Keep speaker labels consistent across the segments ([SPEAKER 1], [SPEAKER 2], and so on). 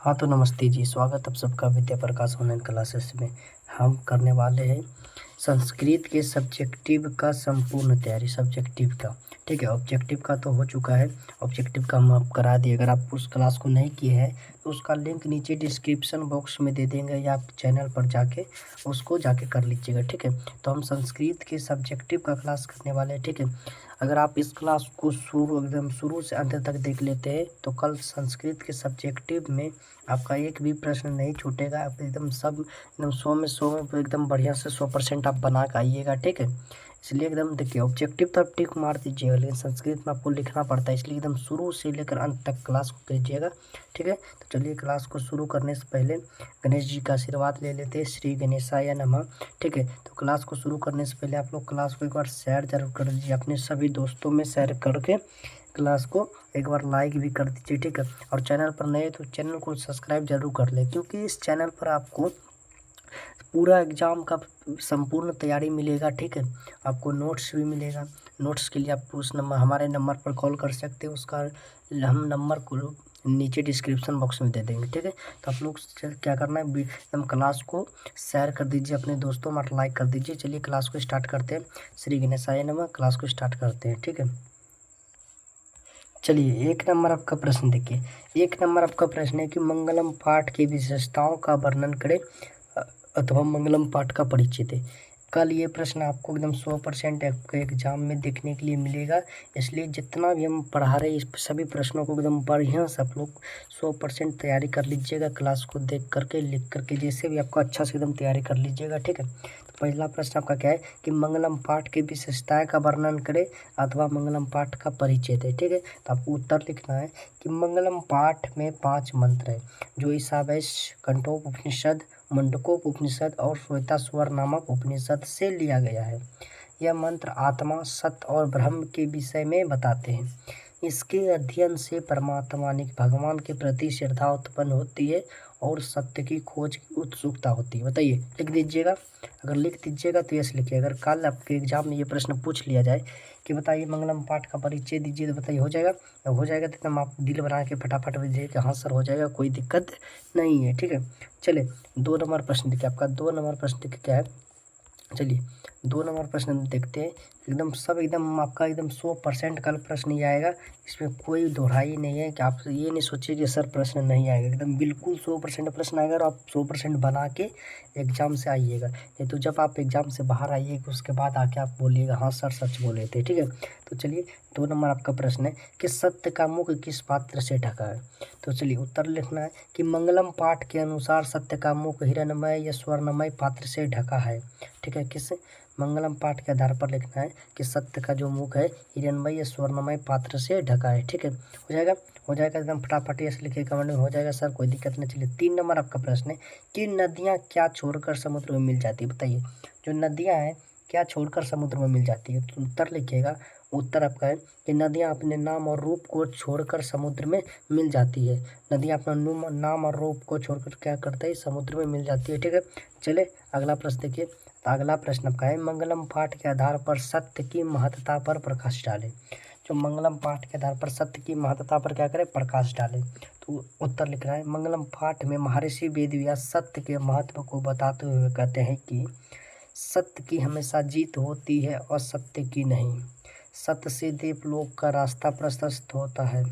[SPEAKER 1] हाँ तो नमस्ते जी, स्वागत आप सबका विद्या प्रकाश ऑनलाइन क्लासेस में। हम करने वाले हैं संस्कृत के सब्जेक्टिव का संपूर्ण तैयारी सब्जेक्टिव का। ठीक है, ऑब्जेक्टिव का तो हो चुका है, ऑब्जेक्टिव का हम आप करा दिए। अगर आप उस क्लास को नहीं किए हैं तो उसका लिंक नीचे डिस्क्रिप्शन बॉक्स में दे देंगे या आप चैनल पर जाके उसको जाके कर लीजिएगा। ठीक है, तो हम संस्कृत के सब्जेक्टिव का क्लास करने वाले हैं। ठीक है, अगर आप इस क्लास को एकदम शुरू से अंत तक देख लेते हैं तो कल संस्कृत के सब्जेक्टिव में आपका एक भी प्रश्न नहीं छूटेगा। आप एकदम सब एकदम 100 में 100 में एकदम बढ़िया से 100% आप बना के आइएगा। ठीक है, इसलिए एकदम देखिए ऑब्जेक्टिव तो आप टिक मार दीजिएगा, लेकिन संस्कृत में आपको लिखना पड़ता है, इसलिए एकदम शुरू से लेकर अंत तक क्लास को कीजिएगा। ठीक है, तो चलिए क्लास को शुरू करने से पहले गणेश जी का आशीर्वाद ले लेते हैं। श्री गणेशाय नमः। ठीक है, तो क्लास को शुरू करने से पहले आप लोग क्लास को एक बार शेयर जरूर कर दीजिए, अपने सभी दोस्तों में शेयर करके क्लास को एक बार लाइक भी कर दीजिए। ठीक है, और चैनल पर नए तो चैनल को सब्सक्राइब जरूर कर ले, क्योंकि इस चैनल पर आपको पूरा एग्जाम का संपूर्ण तैयारी मिलेगा। ठीक है, आपको नोट्स भी मिलेगा। नोट्स के लिए आप उस नंबर हमारे नंबर पर कॉल कर सकते हैं, उसका हम नंबर को नीचे डिस्क्रिप्शन बॉक्स में दे देंगे। ठीक है, तो आप लोग क्या करना है, एकदम क्लास को शेयर कर दीजिए अपने दोस्तों में, लाइक कर दीजिए। चलिए क्लास को स्टार्ट करते हैं। श्री गणेशाय नमः। क्लास को स्टार्ट करते हैं। ठीक है, चलिए एक नंबर आपका प्रश्न देखिए। एक नंबर आपका प्रश्न है कि मंगलम पाठ की विशेषताओं का वर्णन करें अथवा मंगलम पाठ का परिचय दें। कल ये प्रश्न आपको एकदम 100% आपके एग्जाम में देखने के लिए मिलेगा, इसलिए जितना भी हम पढ़ा रहे हैं इस सभी प्रश्नों को एकदम बढ़िया से आप लोग 100% तैयारी कर लीजिएगा। क्लास को देख करके लिख करके जैसे भी आपको अच्छा से एकदम तैयारी कर लीजिएगा। ठीक है, तो पहला प्रश्न आपका क्या है कि मंगलम पाठ की विशेषताएं का वर्णन करें अथवा मंगलम पाठ का परिचय दें। ठीक है, तो आपको उत्तर लिखना है कि मंगलम पाठ में 5 मंत्र है, जो ईशावास्य, कंठोपनिषद, मुंडकोप उपनिषद और श्वेताश्वर नामक उपनिषद से लिया गया है। यह मंत्र आत्मा, सत्य और ब्रह्म के विषय में बताते हैं। इसके अध्ययन से परमात्मा यानी भगवान के प्रति श्रद्धा उत्पन्न होती है और सत्य की खोज की उत्सुकता होती है। बताइए, लिख दीजिएगा। अगर लिख दीजिएगा तो यस लिखिए। अगर कल आपके एग्जाम में ये प्रश्न पूछ लिया जाए कि बताइए मंगलम पाठ का परिचय दीजिए, तो बताइए हो जाएगा। अब हो जाएगा तो एकदम आप दिल बना के फटाफट दीजिए कि हाँ सर हो जाएगा, कोई दिक्कत नहीं है। ठीक है, चलिए 2 नंबर प्रश्न देखिए। आपका 2 नंबर प्रश्न देखिए क्या है। चलिए 2 नंबर प्रश्न हम देखते हैं। एकदम सब एकदम आपका एकदम 100% कल प्रश्न ही आएगा, इसमें कोई दोहराई नहीं है कि आप ये नहीं सोचिए कि सर प्रश्न नहीं आएगा। एकदम बिल्कुल 100% प्रश्न आएगा और आप 100% बना के एग्जाम से आइएगा। नहीं तो जब आप एग्जाम से बाहर आइएगा उसके बाद आके आप बोलिएगा हाँ सर सच बोले थे। ठीक है, तो चलिए 2 नंबर आपका प्रश्न है कि सत्य का मुख किस पात्र से ढका है। तो चलिए उत्तर लिखना है कि मंगलम पाठ के अनुसार सत्य का मुख हिरण्मय या स्वर्णमय पात्र से ढका है। ठीक है, किस मंगलम पाठ के आधार पर लिखना है कि सत्य का जो मुख है हिरण्मय या स्वर्णमय पात्र से ढका है। ठीक है, हो जाएगा। हो जाएगा एकदम फटाफट ऐसे लिखिए कमेंट में, हो जाएगा सर कोई दिक्कत नहीं। चलिए 3 नंबर आपका प्रश्न है कि नदियाँ क्या छोड़कर समुद्र में मिल जाती है। बताइए, जो नदियाँ हैं क्या छोड़कर समुद्र में मिल जाती है, तो उत्तर लिखिएगा। उत्तर आपका है कि नदियाँ अपने नाम और रूप को छोड़कर समुद्र में मिल जाती है। नदियाँ अपना नाम और रूप को छोड़कर क्या करता है, समुद्र में मिल जाती है। ठीक है, चले अगला प्रश्न देखिए। तो अगला प्रश्न आपका है मंगलम पाठ के आधार पर सत्य की महत्ता पर प्रकाश डालें। जो मंगलम पाठ के आधार पर सत्य की महत्ता पर क्या करें, प्रकाश डालें। तो उत्तर लिख रहा है मंगलम पाठ में महर्षि वेदव्यास सत्य के महत्व को बताते हुए कहते हैं कि सत्य की हमेशा जीत होती है और सत्य की नहीं। सत्य से देवलोक का रास्ता प्रशस्त होता है।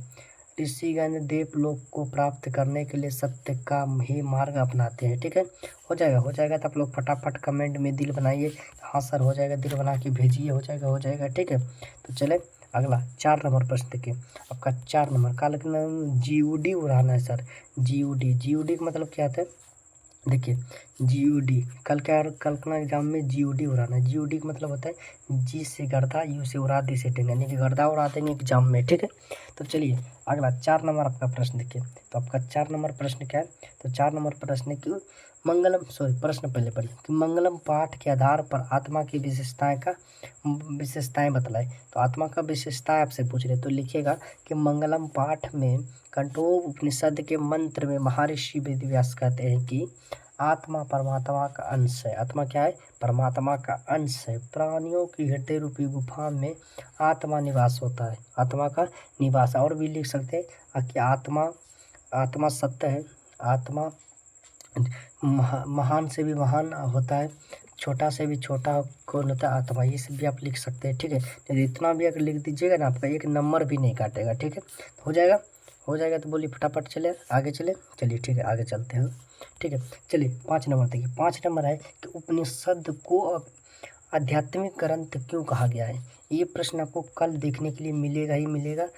[SPEAKER 1] ऋषिगण देवलोक को प्राप्त करने के लिए सत्य का ही मार्ग अपनाते हैं। ठीक है, हो जाएगा। हो जाएगा तो आप लोग फटाफट कमेंट में दिल बनाइए, हाँ सर हो जाएगा, दिल बना के भेजिए। हो जाएगा, हो जाएगा। ठीक है, तो चले अगला 4 नंबर प्रश्न देखिए। आपका 4 नंबर का लिखना जीओडी उड़ाना है सर। जीओडी का मतलब क्या होता है, देखिए जीओडी कल का एग्जाम में जीओडी उड़ाना है। जीओडी का मतलब होता है जी से गर्दा, यू से उड़ा, डी से टेंगा, यानी कि गर्दा उड़ा देंगे एग्जाम में। ठीक है, तो चलिए अगला 4 नंबर आपका प्रश्न देखिए। तो आपका 4 नंबर प्रश्न क्या है, तो 4 नंबर प्रश्न की प्रश्न पहले पढ़िए कि मंगलम पाठ के आधार पर आत्मा की विशेषताएं बतलाए। तो आत्मा का विशेषताएं आपसे पूछ रहे, तो लिखिएगा कि मंगलम पाठ में कंठोप उपनिषद के मंत्र में महर्षि वेदव्यास कहते हैं कि आत्मा परमात्मा का अंश है। आत्मा क्या है, परमात्मा का अंश है। प्राणियों की हृदय रूपी गुफा में आत्मा निवास होता है। आत्मा का निवास। और भी लिख सकते हैं कि आत्मा सत्य है, आत्मा महान से भी महान होता है, छोटा से भी छोटा कौन होता है? आत्मा। ये सब भी आप लिख सकते हैं, ठीक है। यदि इतना भी अगर लिख दीजिएगा ना, आपका एक नंबर भी नहीं काटेगा, ठीक है। हो जाएगा, हो जाएगा तो बोलिए फटाफट चले आगे चले। चलिए ठीक है, आगे चलते हैं, ठीक है। चलिए 5 नंबर देखिए। 5 नंबर है कि उपनिषद को आध्यात्मिक ग्रंथ क्यों कहा गया है? ये प्रश्न आपको कल देखने के लिए मिलेगा ही मिलेगा।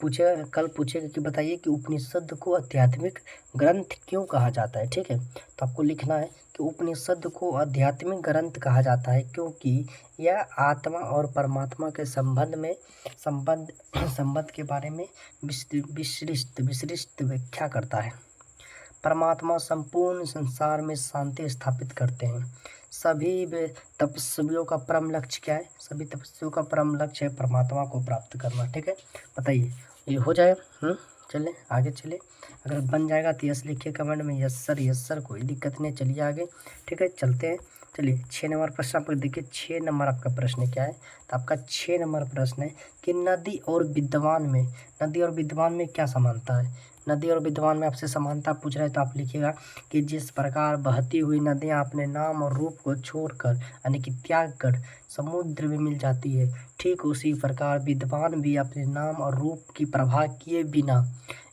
[SPEAKER 1] पूछेगा, कल पूछेगा कि बताइए कि उपनिषद को आध्यात्मिक ग्रंथ क्यों कहा जाता है, ठीक है। तो आपको लिखना है कि उपनिषद को आध्यात्मिक ग्रंथ कहा जाता है क्योंकि यह आत्मा और परमात्मा के संबंध के बारे में विस्तृत व्याख्या करता है। परमात्मा संपूर्ण संसार में शांति स्थापित करते हैं। सभी तपस्वियों का परम लक्ष्य क्या है? सभी तपस्वियों का परम लक्ष्य है परमात्मा को प्राप्त करना, ठीक है। बताइए ये हो जाएगा। चले आगे चले। अगर बन जाएगा तो यस लिखिए कमेंट में, यस सर, कोई दिक्कत नहीं। चलिए आगे, ठीक है, चलते हैं। चलिए 6 नंबर प्रश्न आप देखिए। 6 नंबर आपका प्रश्न क्या है? तो आपका 6 नंबर प्रश्न है कि नदी और विद्वान में क्या समानता है? नदी और विद्वान में आपसे समानता पूछ रहा है तो आप लिखिएगा कि जिस प्रकार बहती हुई नदियाँ अपने नाम और रूप को छोड़कर यानी कि त्याग कर समुद्र में मिल जाती है, ठीक उसी प्रकार विद्वान भी अपने नाम और रूप की प्रवाह किए बिना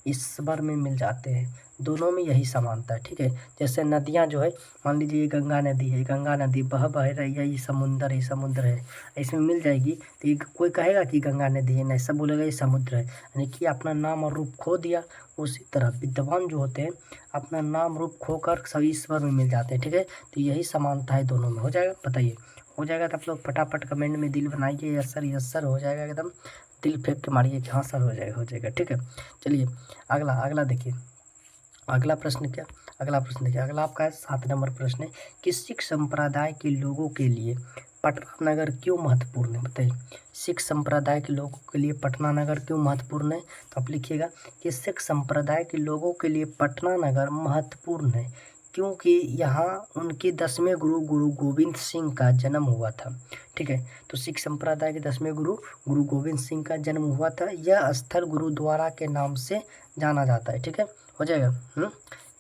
[SPEAKER 1] ईश्वर में मिल जाते हैं। दोनों में यही समानता है, ठीक है। जैसे नदियाँ जो है, मान लीजिए ये गंगा नदी है, गंगा नदी बह रही है, ये समुद्र है, इसमें मिल जाएगी तो ये कोई कहेगा कि गंगा नदी है? नहीं, सब बोलेगा ये समुद्र है, यानी कि अपना नाम और रूप खो दिया। उसी तरह विद्वान जो होते हैं अपना नाम रूप खोकर सभी ईश्वर में मिल जाते हैं, ठीक है। तो यही समानता है दोनों में। हो जाएगा, बताइए हो जाएगा तो आप लोग फटाफट कमेंट में दिल बनाइए, यस सर हो जाएगा, एकदम दिल फेंक के मारिए कि हाँ सर हो जाएगा, ठीक है। चलिए अगला देखिए। अगला प्रश्न देखिए। अगला आपका है 7 नंबर प्रश्न है कि सिख संप्रदाय के लोगों के लिए पटना नगर क्यों महत्वपूर्ण है? बताइए सिख संप्रदाय के लोगों के लिए पटना नगर क्यों महत्वपूर्ण है? तो आप लिखिएगा कि सिख संप्रदाय के लोगों के लिए पटना नगर महत्वपूर्ण है क्योंकि यहाँ उनके 10वें गुरु गोविंद सिंह का जन्म हुआ था, ठीक है। तो सिख संप्रदाय के 10वें गुरु गोविंद सिंह का जन्म हुआ था। यह स्थल गुरुद्वारा के नाम से जाना जाता है, ठीक है। हो जाएगा।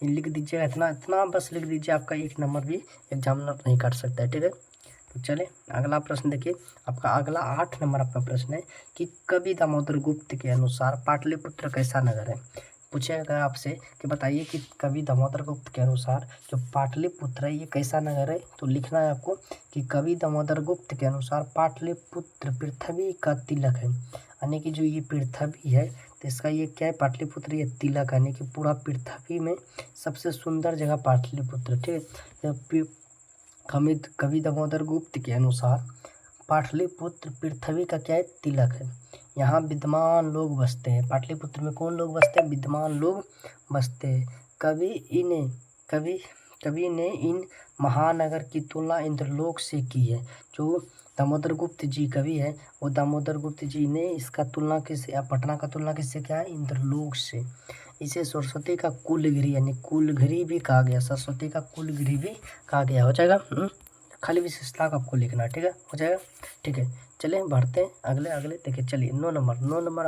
[SPEAKER 1] ये लिख दीजिएगा, इतना बस लिख दीजिए, आपका 1 नंबर भी एग्जामिनर नहीं काट सकता है, ठीक है। तो चले अगला प्रश्न देखिए। आपका अगला 8 नंबर आपका प्रश्न है कि कवि दामोदर गुप्त के अनुसार पाटलिपुत्र कैसा नगर है? पूछेगा आपसे कि बताइए कि कवि दामोदर गुप्त के अनुसार जो पाटलिपुत्र है ये कैसा नगर है? तो लिखना है आपको कि कवि दामोदर गुप्त के अनुसार पाटलिपुत्र पृथ्वी का तिलक है, यानी कि जो ये पृथ्वी है तो इसका ये क्या है? पाटलिपुत्र ये तिलक, यानी कि पूरा पृथ्वी में सबसे सुंदर जगह पाटलिपुत्र, ठीक है। कवि दामोदर गुप्त के अनुसार पाटलिपुत्र पृथ्वी का क्या है? तिलक है। यहाँ विद्वान लोग बसते हैं। पाटलिपुत्र में कौन लोग बसते हैं? विद्वान लोग बसते हैं। कवि ने इन महानगर की तुलना इंद्रलोक से की है। जो दामोदर गुप्त जी कवि है वो दामोदर गुप्त जी ने इसका तुलना किससे, पटना का तुलना किससे किया है? इंद्रलोक से। इसे सरस्वती का कुलगिरी यानी कुलगिरी भी कहा गया, सरस्वती का कुलगिरी भी कहा गया। हो जाएगा। खाली विशेषता का आपको लिखना है, ठीक है। हो जाएगा, ठीक है। चलिए बढ़ते हैं अगले देखिए। चलिए 9 नंबर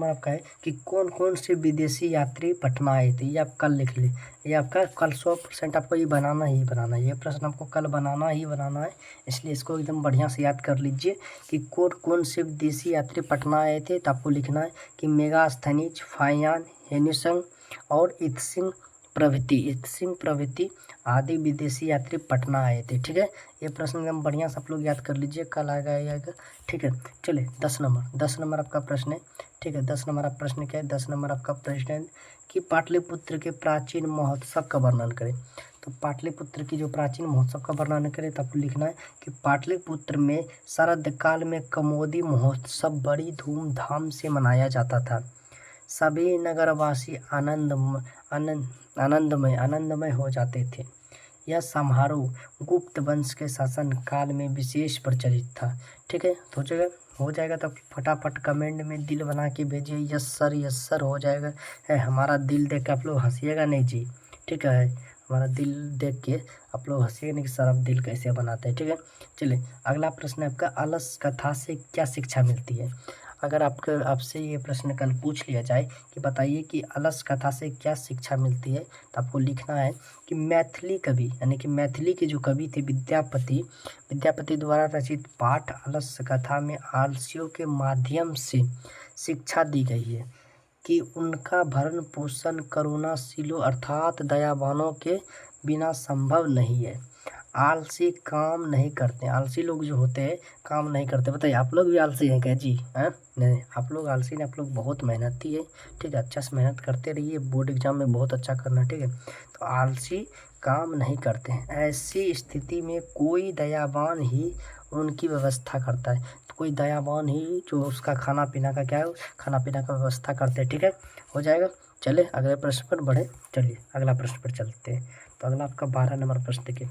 [SPEAKER 1] आपका है कि कौन कौन से विदेशी यात्री पटना आए थे? ये आप कल लिख ले, ये आपका कल 100% आपको ये बनाना ही बनाना है। ये प्रश्न आपको कल बनाना है, इसलिए इसको एकदम बढ़िया से याद कर लीजिए कि कौन कौन से विदेशी यात्री पटना आए थे। तो आपको लिखना है कि मेगास्थनीज, फायान, हेनिसंग और इत्सिंग प्रभृति आदि विदेशी यात्री पटना आए थे, ठीक है। ये प्रश्न एकदम बढ़िया से आप लोग याद कर लीजिए, कल आएगा, ठीक है। चलिए 10 नंबर आपका प्रश्न है, ठीक है। 10 नंबर आप प्रश्न क्या है? 10 नंबर आपका प्रश्न है कि पाटलिपुत्र के प्राचीन महोत्सव का वर्णन करें। तो पाटलिपुत्र की जो प्राचीन महोत्सव का वर्णन करें तो आपको लिखना है कि पाटलिपुत्र में शरद काल में कमोदी महोत्सव बड़ी धूमधाम से मनाया जाता था। सभी नगरवासी आनंदमय हो जाते थे। यह समारोह गुप्त वंश के शासन काल में विशेष प्रचलित था, ठीक है। तो हो जाएगा तो फटाफट कमेंट में दिल बना के भेजिए, यस सर हो जाएगा। है हमारा दिल देख के आप लोग हंसिएगा नहीं जी, ठीक है। हमारा दिल देख के आप लोग हंसिएगा नहीं कि सर आप दिल कैसे बनाते हैं, ठीक है। चलिए अगला प्रश्न है आपका, अलस कथा से क्या शिक्षा मिलती है? अगर आपसे ये प्रश्न कल पूछ लिया जाए कि बताइए कि अलस कथा से क्या शिक्षा मिलती है, तो आपको लिखना है कि मैथिली कवि यानी कि मैथिली के जो कवि थे विद्यापति द्वारा रचित पाठ अलस कथा में आलसियों के माध्यम से शिक्षा दी गई है कि उनका भरण पोषण करुणाशीलों अर्थात दयावानों के बिना संभव नहीं है। आलसी काम नहीं करते, आलसी लोग जो होते हैं काम नहीं करते। बताइए आप लोग भी आलसी हैं क्या जी? हैं? नहीं, आप लोग आलसी नहीं, आप लोग बहुत मेहनती है। ठीक है, अच्छा से मेहनत करते रहिए, बोर्ड एग्जाम में बहुत अच्छा करना। ठीक है, तो आलसी काम नहीं करते हैं। ऐसी स्थिति में कोई दयावान ही उनकी व्यवस्था करता है। तो कोई दयावान ही जो उसका खाना पीना का क्या है, खाना पीना का व्यवस्था करते हैं। ठीक है, हो जाएगा। चले अगले प्रश्न पर बढ़े। चलिए अगला प्रश्न पर चलते हैं। तो अगला आपका 12 नंबर प्रश्न देखिए।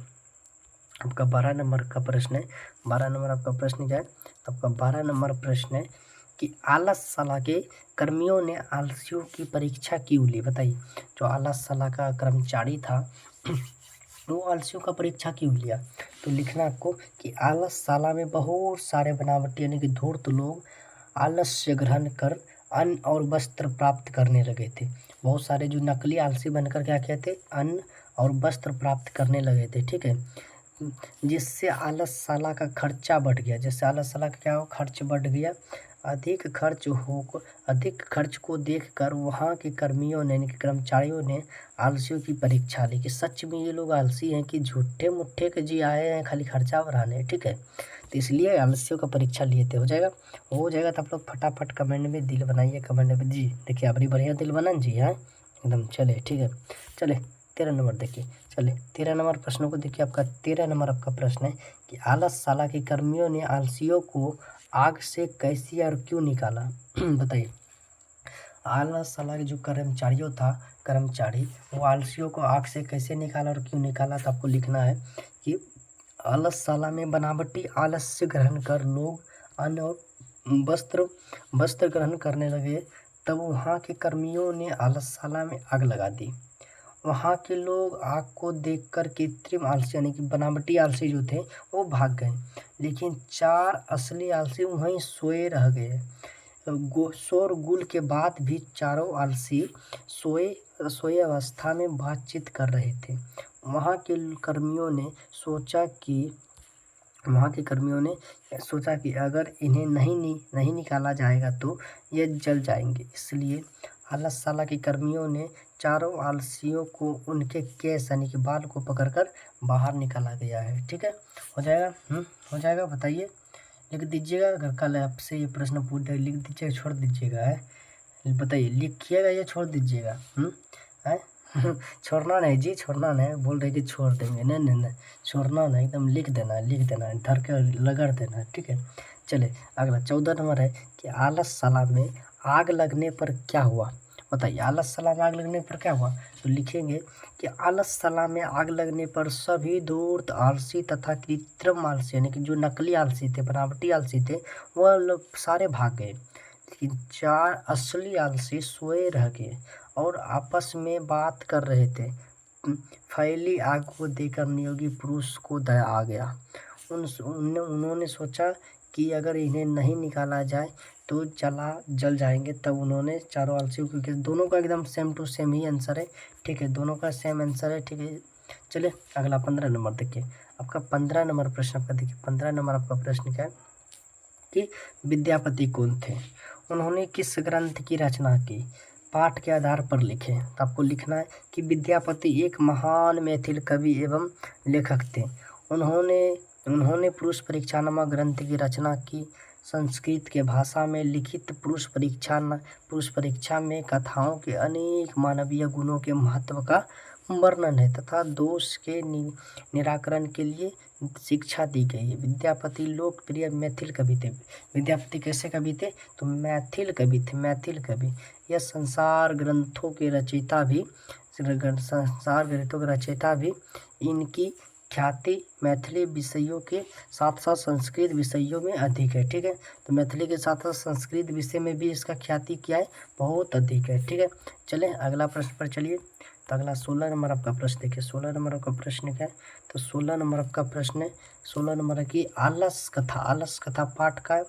[SPEAKER 1] आपका 12 नंबर का प्रश्न है। 12 नंबर आपका प्रश्न क्या है? तो आपका 12 नंबर प्रश्न है कि आलसशाला के कर्मियों ने आलसियों की परीक्षा क्यों ली? बताइए, जो आलसशाला का कर्मचारी था वो आलसियों का परीक्षा क्यों लिया? तो लिखना आपको कि आलसशाला में बहुत सारे बनावटी यानी कि धूर्त लोग आलस्य ग्रहण कर अन्न और वस्त्र प्राप्त करने लगे थे। बहुत सारे जो नकली आलसी बनकर क्या कहते, अन्न और वस्त्र प्राप्त करने लगे थे। ठीक है, जिससे आलसशाला का खर्चा बढ़ गया। जिससे आलसशाला का क्या हो, खर्च बढ़ गया। अधिक खर्च को देखकर वहाँ के कर्मियों ने यानी कि कर्मचारियों ने आलसियों की परीक्षा ली कि सच में ये लोग आलसी हैं कि झूठे मुट्ठे के जी आए हैं खाली खर्चा बढ़ाने। ठीक है, तो इसलिए आलसियों का परीक्षा लिए थे। हो जाएगा, हो जाएगा। तो आप लोग फटाफट कमेंट में दिल बनाइए, कमेंट में जी। देखिए अपनी बढ़िया दिल बना जी। हाँ एकदम। चले ठीक है, चले 13 नंबर देखिए। चले 13 नंबर प्रश्नों को देखिए। आपका 13 नंबर आपका प्रश्न है कि आलसशाला के कर्मियों ने आलसियों को आग से कैसे और क्यों निकाला? बताइए, आलसशाला के जो कर्मचारी वो आलसियों को आग से कैसे निकाला और क्यों निकाला? तो आपको लिखना है कि आलसशाला में बनावटी आलस्य ग्रहण कर लोग अन्न और वस्त्र ग्रहण करने लगे। तब वहाँ के कर्मियों ने आलसशाला में आग लगा दी। वहाँ के लोग आग को देखकर कृत्रिम आलसी यानी कि बनावटी आलसी जो थे वो भाग गए, लेकिन 4 असली आलसी वहीं सोए रह गए। शोरगुल के बाद भी चारों आलसी सोए अवस्था में बातचीत कर रहे थे। वहाँ के कर्मियों ने सोचा कि अगर इन्हें नहीं निकाला जाएगा तो ये जल जाएंगे। इसलिए आलसशाला के कर्मियों ने चारों आलसियों को उनके केस यानी कि बाल को पकड़कर बाहर निकाला गया है। ठीक है, हो जाएगा। हो जाएगा। बताइए, लिख दीजिएगा। अगर कल आपसे ये प्रश्न पूछ दे, लिख दीजिएगा, छोड़ दीजिएगा। है बताइए, लिखिएगा या छोड़ दीजिएगा? है छोड़ना नहीं जी, छोड़ना नहीं। बोल रहे कि छोड़ देंगे, नहीं, छोड़ना नहीं, एकदम लिख देना है, धर के रगड़ देना है। ठीक है, चले अगला 14 नंबर है कि आलसशाला में आग लगने पर क्या हुआ? बताइए, आलसशाला में आग लगने पर क्या हुआ? तो लिखेंगे कि आलसशाला में आग लगने पर सभी धूर्त आलसी तथा कृत्रिम आलसी यानी कि जो नकली आलसी थे, बनावटी आलसी थे, वह लोग सारे भाग गए, लेकिन 4 असली आलसी सोए रह गए और आपस में बात कर रहे थे। फैली आग को देखकर नियोगी पुरुष को दया आ गया। उन्होंने सोचा कि अगर इन्हें नहीं निकाला जाए तो जल जाएंगे। तब उन्होंने चारों आलसियों को, दोनों का एकदम सेम टू सेम ही आंसर है। ठीक है, दोनों का सेम आंसर है। ठीक है, चलिए अगला 15 नंबर देखिए। आपका 15 नंबर प्रश्न आपका देखिए। 15 नंबर आपका प्रश्न क्या है कि विद्यापति कौन थे? उन्होंने किस ग्रंथ की रचना की? पाठ के आधार पर लिखें। तो आपको लिखना है कि विद्यापति एक महान मैथिल कवि एवं लेखक थे। उन्होंने पुरुष परीक्षा नामक ग्रंथ की रचना की। संस्कृत के भाषा में लिखित पुरुष परीक्षा में कथाओं के अनेक मानवीय गुणों के महत्व का वर्णन है तथा दोष के निराकरण के लिए शिक्षा दी गई है। विद्यापति लोकप्रिय मैथिल कवि थे। विद्यापति कैसे कवि थे? तो मैथिल कवि थे, मैथिल कवि। यह संसार ग्रंथों के रचयिता भी इनकी ख्याति मैथिली विषयों के साथ साथ संस्कृत विषयों में अधिक है। ठीक है, तो मैथिली के साथ साथ संस्कृत विषय में भी इसका ख्याति क्या है, बहुत अधिक है। ठीक है, चलें अगला प्रश्न पर चलिए। तो अगला 16 नंबर आपका प्रश्न देखिए। 16 नंबर आपका प्रश्न क्या है? तो 16 नंबर आपका प्रश्न है, 16 नंबर की आलस कथा पाठ का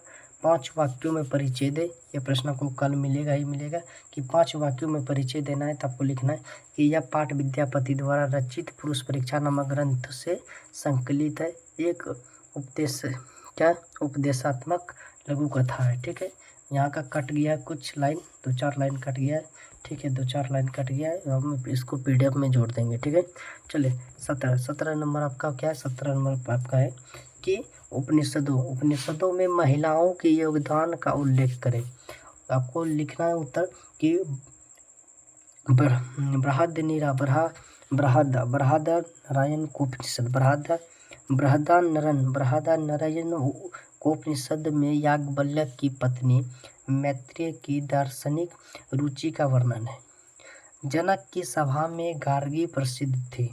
[SPEAKER 1] 5 वाक्यों में परिचय दे। ये प्रश्न आपको कल मिलेगा ही मिलेगा कि 5 वाक्यों में परिचय देना है। तो आपको लिखना है कि यह पाठ विद्यापति द्वारा रचित पुरुष परीक्षा नामक ग्रंथ से संकलित है। एक उपदेश क्या उपदेशात्मक लघु कथा है। ठीक है, यहाँ का कट गया कुछ लाइन, 2-4 लाइन कट गया है। ठीक है, 2-4 लाइन कट गया है, हम इसको PDF में जोड़ देंगे। ठीक है, चलिए 17 नंबर आपका क्या है, 17 नंबर आपका है कि उपनिषदों में महिलाओं के योगदान का उल्लेख करें। आपको लिखना है उत्तर कि बृहदारण्यक उपनिषद में याज्ञवल्क्य की पत्नी मैत्रेय की दार्शनिक रुचि का वर्णन है। जनक की सभा में गार्गी प्रसिद्ध थी।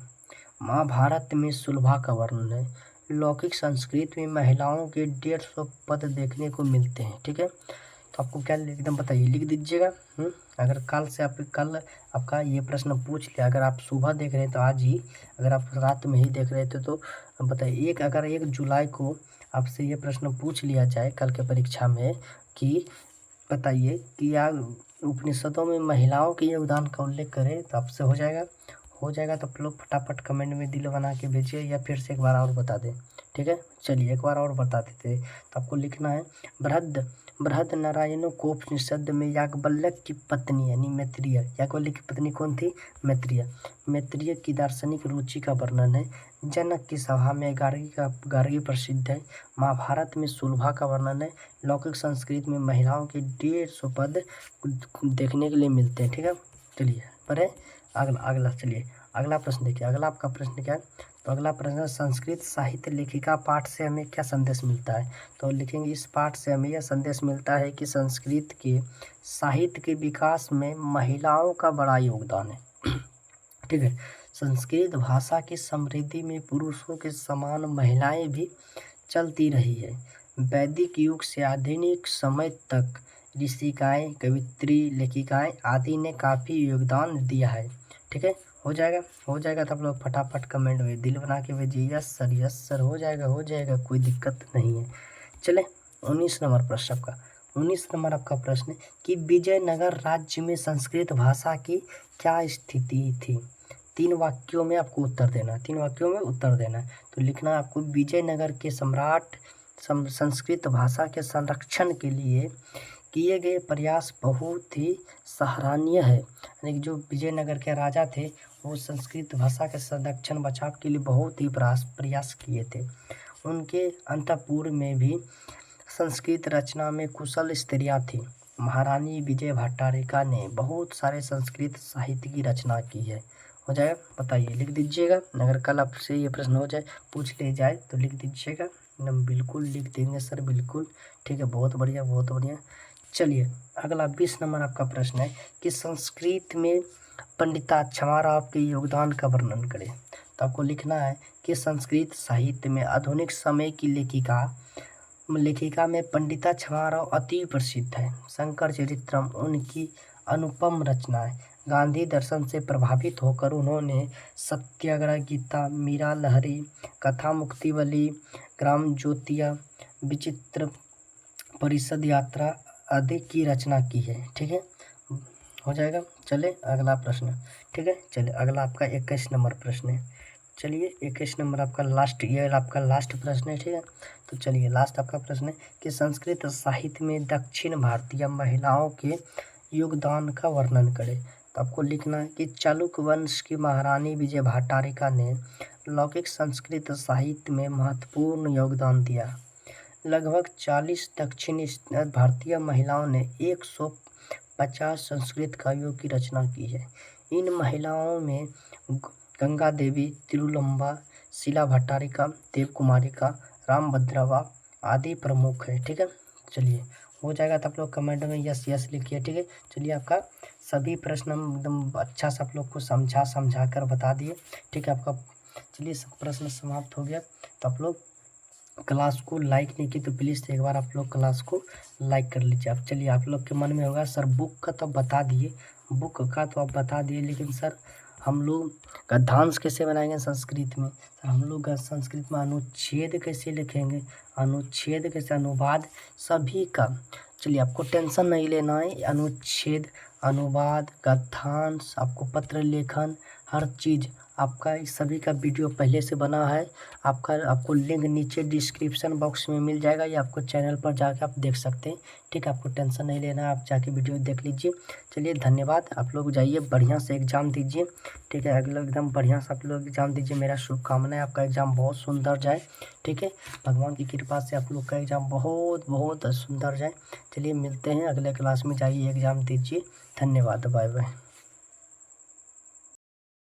[SPEAKER 1] महाभारत में सुलभा का वर्णन है। लौकिक संस्कृत में महिलाओं के 150 पद देखने को मिलते हैं। ठीक है, तो आपको क्या एकदम बताइए, लिख दीजिएगा। अगर कल आपका ये प्रश्न पूछ लिया, अगर आप सुबह देख रहे हैं तो आज ही, अगर आप रात में ही देख रहे थे तो बताइए। अगर 1 जुलाई को आपसे ये प्रश्न पूछ लिया जाए कल के परीक्षा में कि बताइए कि या उपनिषदों में महिलाओं के योगदान का उल्लेख करें, तो आपसे हो जाएगा। तो आप लोग फटाफट कमेंट में दिल बना के भेजिए, या फिर से एक बार और बता दें। ठीक है, चलिए एक बार और बता देते हैं। तो आपको लिखना है बृहदारण्यकोपनिषद में याज्ञवल्क्य की पत्नी यानी मैत्रेय, याज्ञवल्क्य की पत्नी कौन थी, मैत्रेय की दार्शनिक रुचि का वर्णन है। जनक की सभा में गार्गी प्रसिद्ध है। महाभारत में सुलभा का वर्णन है। लौकिक संस्कृत में महिलाओं के 150 पद देखने के लिए मिलते हैं। ठीक है, चलिए पढ़े अगला चलिए अगला प्रश्न देखिए। अगला आपका प्रश्न क्या है, तो अगला प्रश्न संस्कृत साहित्य लेखिका पाठ से हमें क्या संदेश मिलता है। तो लिखेंगे इस पाठ से हमें यह संदेश मिलता है कि संस्कृत के साहित्य के विकास में महिलाओं का बड़ा योगदान है। ठीक है, संस्कृत भाषा की समृद्धि में पुरुषों के समान महिलाएं भी चलती रही है। वैदिक युग से आधुनिक समय तक ऋषिकाएं, कवित्री, लेखिकाएं आदि ने काफ़ी योगदान दिया है। ठीक है, हो जाएगा तो आप लोग फटाफट कमेंट में दिल बना के भेजिए, यस सर हो जाएगा, कोई दिक्कत नहीं है। चले 19 नंबर प्रश्न आपका। 19 नंबर आपका प्रश्न कि विजयनगर राज्य में संस्कृत भाषा की क्या स्थिति थी। 3 वाक्यों में आपको उत्तर देना है। तो लिखना आपको विजयनगर के सम्राट संस्कृत भाषा के संरक्षण के लिए किए गए प्रयास बहुत ही सराहनीय है। यानी कि जो विजयनगर के राजा थे वो संस्कृत भाषा के संरक्षण बचाव के लिए बहुत ही प्रयास किए थे। उनके अंतःपुर में भी संस्कृत रचना में कुशल स्त्रियां थीं। महारानी विजय भट्टारिका ने बहुत सारे संस्कृत साहित्य की रचना की है। हो जाएगा, बताइए, लिख दीजिएगा। अगर कल आपसे ये प्रश्न हो जाए, पूछ ले जाए तो लिख दीजिएगा। एकदम बिल्कुल लिख देंगे सर, बिल्कुल। ठीक है, बहुत बढ़िया। चलिए अगला 20 नंबर आपका प्रश्न है कि संस्कृत में पंडिता क्षमाराव के योगदान का वर्णन करें। तो आपको लिखना है कि संस्कृत साहित्य में आधुनिक समय की लेखिका में पंडिता क्षमाराव अति प्रसिद्ध है। शंकर चरित्रम उनकी अनुपम रचना है। गांधी दर्शन से प्रभावित होकर उन्होंने सत्याग्रह, गीता, मीरा लहरी, कथा मुक्तिवली, ग्राम ज्योतिया, विचित्र परिषद यात्रा आदि की रचना की है। ठीक है, हो जाएगा। चले अगला प्रश्न। ठीक है, चलिए अगला आपका 21 नंबर प्रश्न है। चलिए 21 नंबर आपका लास्ट प्रश्न है। ठीक है, तो चलिए लास्ट आपका प्रश्न है कि संस्कृत साहित्य में दक्षिण भारतीय महिलाओं के योगदान का वर्णन करें। तो आपको लिखना है कि चालुक्य वंश की महारानी विजय भट्टारिका ने लौकिक संस्कृत साहित्य में महत्वपूर्ण योगदान दिया। लगभग 40 दक्षिणी भारतीय महिलाओं ने 150 संस्कृत काव्यों की रचना की है। इन महिलाओं में गंगा देवी, तिरुलंबा, शीला भट्टारिका, देवकुमारिका, रामभद्रवा आदि प्रमुख है। ठीक है, चलिए हो जाएगा। तो आप लोग कमेंट में यस लिखिए। ठीक है, चलिए आपका सभी प्रश्न हम एकदम अच्छा से आप लोग को समझा कर बता दिए। ठीक है, आपका चलिए सब प्रश्न समाप्त हो गया। तो आप लोग क्लास को लाइक नहीं की तो प्लीज़ एक बार आप लोग क्लास को लाइक कर लीजिए। आप चलिए आप लोग के मन में होगा सर बुक का तो बता दिए, लेकिन सर हम लोग गद्यांश कैसे बनाएंगे संस्कृत में, सर हम लोग संस्कृत में अनुच्छेद कैसे लिखेंगे, अनुच्छेद कैसे, अनुवाद सभी का। चलिए आपको टेंशन नहीं लेना है, अनुच्छेद, अनुवाद, गद्यांश, आपको पत्र लेखन, हर चीज़ आपका इस सभी का वीडियो पहले से बना है। आपको लिंक नीचे डिस्क्रिप्शन बॉक्स में मिल जाएगा, या आपको चैनल पर जाके आप देख सकते हैं। ठीक है, आपको टेंशन नहीं लेना है, आप जाके वीडियो देख लीजिए। चलिए धन्यवाद, आप लोग जाइए बढ़िया से एग्ज़ाम दीजिए। ठीक है, अगला एकदम बढ़िया से आप लोग एग्ज़ाम दीजिए। मेरा शुभकामनाएं, आपका एग्ज़ाम बहुत सुंदर जाए। ठीक है, भगवान की कृपा से आप लोग का एग्ज़ाम बहुत बहुत सुंदर जाए। चलिए मिलते हैं अगले क्लास में, जाइए एग्ज़ाम दीजिए। धन्यवाद, बाय बाय।